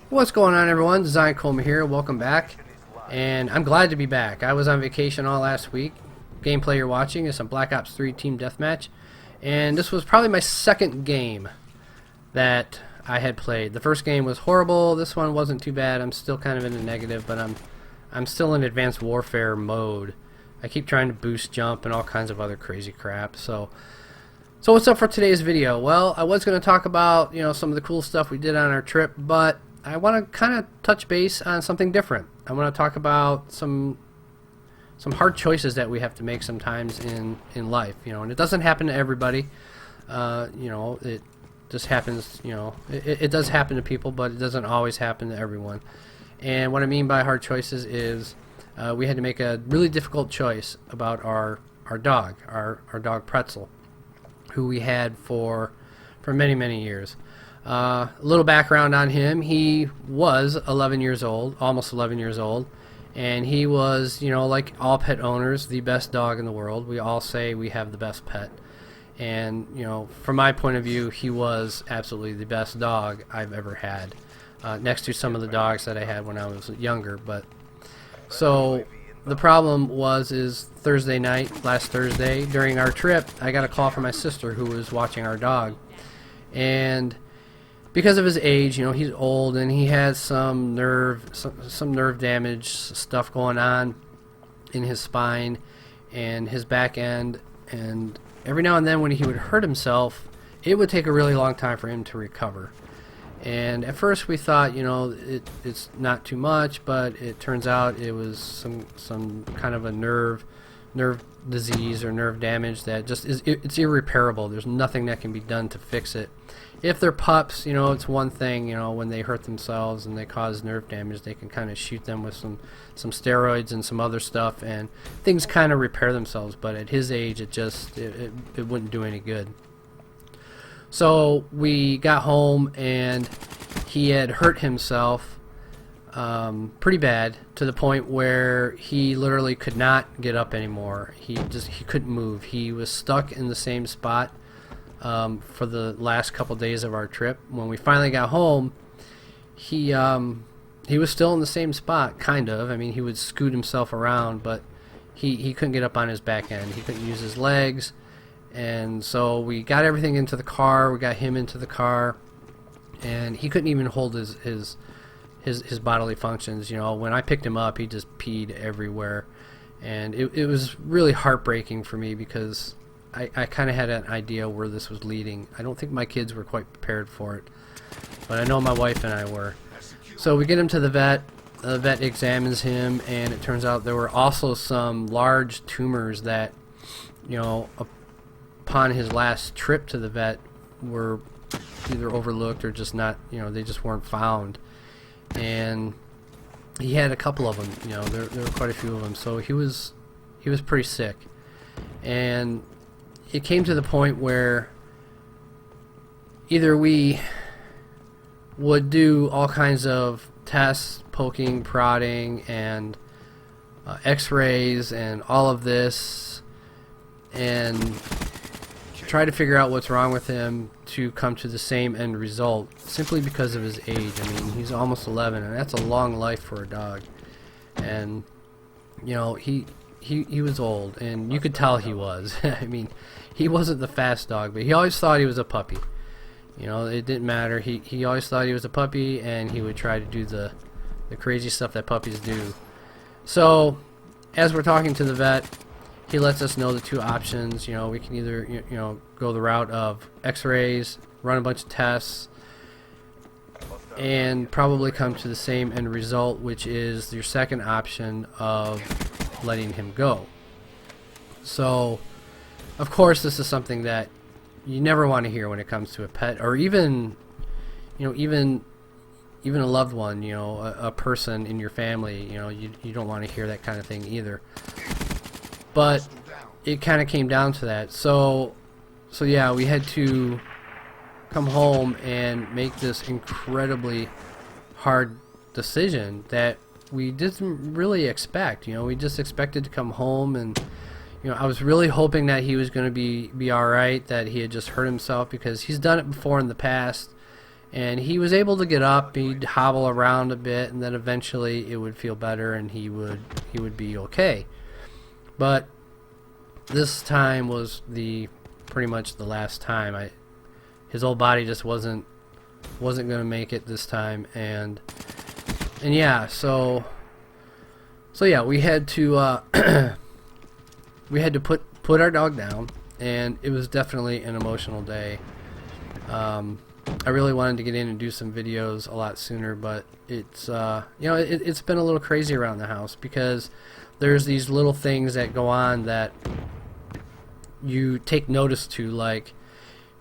What's going on, everyone? Design Coma here. Welcome back, and I'm glad to be back. I was on vacation all last week. Gameplay you're watching is some Black Ops 3 Team Deathmatch, and this was probably my second game that I had played. The first game was horrible. This one wasn't too bad. I'm still kind of in the negative, but I'm still in advanced warfare mode. I keep trying to boost jump and all kinds of other crazy crap. So what's up for today's video? Well, I was going to talk about some of the cool stuff we did on our trip, but I want to kind of touch base on something different. I want to talk about some hard choices that we have to make sometimes in life, and it doesn't happen to everybody. It just happens, it does happen to people, but it doesn't always happen to everyone. And what I mean by hard choices is we had to make a really difficult choice about our dog, our dog Pretzel, who we had for many years. A little background on him: he was 11 years old, almost 11 years old, and he was, like all pet owners, the best dog in the world. We all say we have the best pet, and from my point of view, he was absolutely the best dog I've ever had, next to some of the dogs that I had when I was younger. But so the problem is Thursday night, last Thursday, during our trip, I got a call from my sister who was watching our dog, and because of his age, he's old and he has some nerve damage stuff going on in his spine and his back end, and every now and then when he would hurt himself, it would take a really long time for him to recover. And at first we thought, it's not too much, but it turns out it was some kind of a nerve disease or nerve damage that just it's irreparable. There's nothing that can be done to fix it. If they're pups, it's one thing, when they hurt themselves and they cause nerve damage, they can kind of shoot them with some steroids and some other stuff, and things kind of repair themselves. But at his age, it wouldn't do any good. So we got home and he had hurt himself pretty bad, to the point where he literally could not get up anymore. He couldn't move. He was stuck in the same spot for the last couple days of our trip. When we finally got home, he was still in the same spot, kind of. I mean, he would scoot himself around, but he couldn't get up on his back end. He couldn't use his legs. And so we got everything into the car. We got him into the car, and he couldn't even hold his bodily functions. When I picked him up, he just peed everywhere, and it was really heartbreaking for me because I kind of had an idea where this was leading. I don't think my kids were quite prepared for it, but I know my wife and I were. So we get him to the vet. The vet examines him, and it turns out there were also some large tumors that, upon his last trip to the vet, were either overlooked or just not, they just weren't found. And he had a couple of them, there were quite a few of them. So he was pretty sick, and it came to the point where either we would do all kinds of tests, poking, prodding, and x-rays and all of this, and try to figure out what's wrong with him to come to the same end result, simply because of his age. I mean, he's almost 11, and that's a long life for a dog. And he was old, and you could tell he was. I mean, he wasn't the fast dog, but he always thought he was a puppy. It didn't matter. He always thought he was a puppy, and he would try to do the crazy stuff that puppies do. So as we're talking to the vet, he lets us know the two options. We can either go the route of x-rays, run a bunch of tests, and probably come to the same end result, which is your second option of letting him go. So of course this is something that you never want to hear when it comes to a pet, or even even a loved one, a person in your family. You don't want to hear that kind of thing either. But it kind of came down to that. So yeah, we had to come home and make this incredibly hard decision that we didn't really expect. You know, we just expected to come home, and you know, I was really hoping that he was going to be all right, that he had just hurt himself, because he's done it before in the past, and he was able to get up, he'd hobble around a bit, and then eventually it would feel better and he would be okay. But this time was pretty much the last time. His old body just wasn't going to make it this time, and yeah, so yeah, we had to we had to put our dog down, and it was definitely an emotional day. I really wanted to get in and do some videos a lot sooner, but it's you know, it's been a little crazy around the house, because there's these little things that go on that you take notice to, like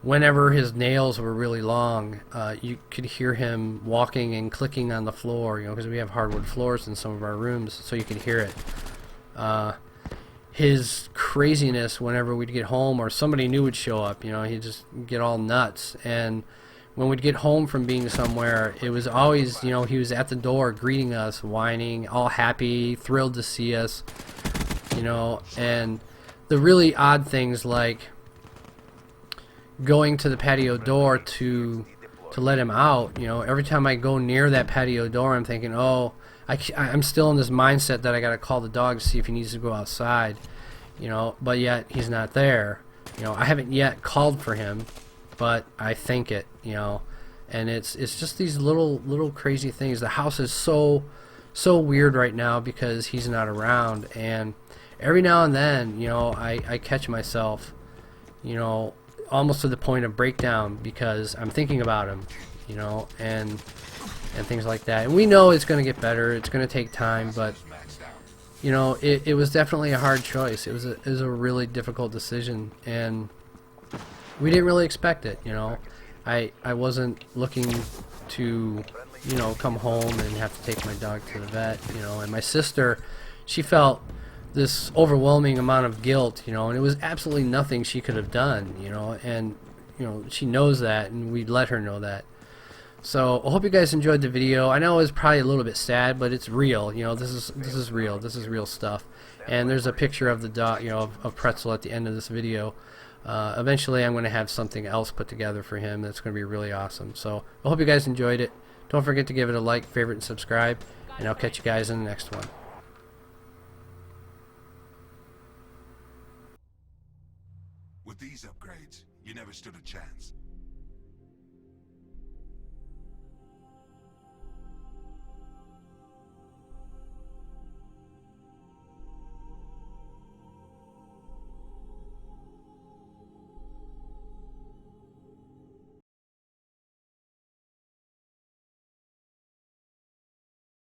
whenever his nails were really long, you could hear him walking and clicking on the floor, you know, because we have hardwood floors in some of our rooms, so you could hear it. His craziness whenever we'd get home or somebody new would show up, you know, he'd just get all nuts. And when we'd get home from being somewhere, it was always, you know, he was at the door greeting us, whining, all happy, thrilled to see us, you know. And the really odd things, like going to the patio door to let him out, you know, every time I go near that patio door, I'm thinking, oh, I'm still in this mindset that I gotta call the dog to see if he needs to go outside, you know, but yet he's not there. You know, I haven't yet called for him, but I think it, you know. And it's just these little crazy things. The house is so weird right now because he's not around, and every now and then, you know, I catch myself, you know, almost to the point of breakdown, because I'm thinking about him, you know, and things like that. And we know it's going to get better. It's going to take time, but you know, it was definitely a hard choice. It was a really difficult decision, and we didn't really expect it, you know. I wasn't looking to, you know, come home and have to take my dog to the vet, you know. And my sister, she felt this overwhelming amount of guilt, you know, and it was absolutely nothing she could have done, you know, and you know, she knows that, and we let her know that. So I hope you guys enjoyed the video. I know it was probably a little bit sad, but it's real. You know, this is real. This is real stuff. And there's a picture of the dog, you know, of Pretzel at the end of this video. Eventually, I'm going to have something else put together for him that's going to be really awesome. So I hope you guys enjoyed it. Don't forget to give it a like, favorite, and subscribe. And I'll catch you guys in the next one. With these upgrades, you never stood a chance.